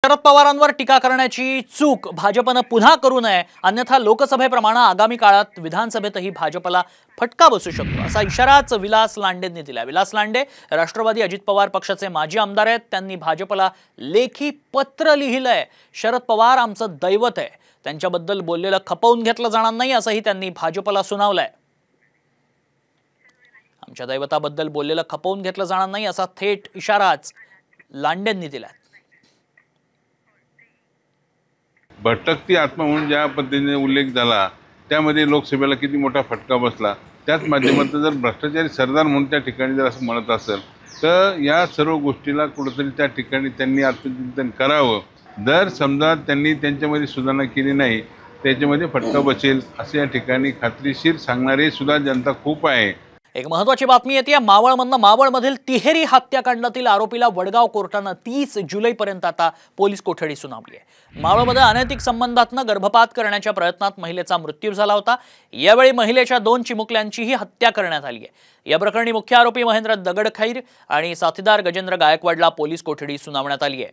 शरद पवारांवर टीका करण्याची चूक भाजपनं पुन्हा करू नये, अन्यथा लोकसभेप्रमाणे आगामी काळात विधानसभेतही भाजपला फटका बसू शकतो, असा इशाराच विलास लांडेंनी दिला। विलास लांडे राष्ट्रवादी अजित पवार पक्षाचे माजी आमदार आहेत। त्यांनी भाजपला लेखी पत्र लिहिलंय। शरद पवार आमचं दैवत आहे, त्यांच्याबद्दल बोललेलं खपवून घेतलं जाणार नाही, असंही त्यांनी भाजपला सुनावलंय। आमच्या दैवताबद्दल बोललेलं खपवून घेतलं जाणार नाही, असा थेट इशाराच लांडेंनी दिला। भटकती आत्मा म्हणून ज्या पद्धतीने उल्लेख झाला त्यामध्ये लोकसभेला किती मोठा फटका बसला। त्याच माध्यमातून जर भ्रष्टाचारी सरदार म्हणून त्या ठिकाणी जर असं म्हणत असेल तर या सर्व गोष्टीला कुठेतरी त्या ठिकाणी त्यांनी आत्मचिंतन करावं। जर समजा त्यांनी त्यांच्यामध्ये सुधारणा केली नाही त्याच्यामध्ये फटका बसेल असे या ठिकाणी खात्रीशीर सांगणारे सुद्धा जनता खूप आहे। एक महत्त्वाची बातमी येते मावळमधनं। मावळमधील तिहेरी हत्याकांडातील आरोपीला वडगाव कोर्टानं 30 जुलैपर्यंत आता पोलीस कोठडी सुनावली आहे। मावळमध्ये अनैतिक संबंधातनं गर्भपात करण्याच्या प्रयत्नात महिलेचा मृत्यू झाला होता। यावेळी महिलेच्या 2 चिमुकल्यांचीही हत्या करण्यात आली आहे। या प्रकरणी मुख्य आरोपी महेंद्र दगडखैर आणि साथीदार गजेंद्र गायकवाडला पोलीस कोठडी सुनावण्यात आली आहे।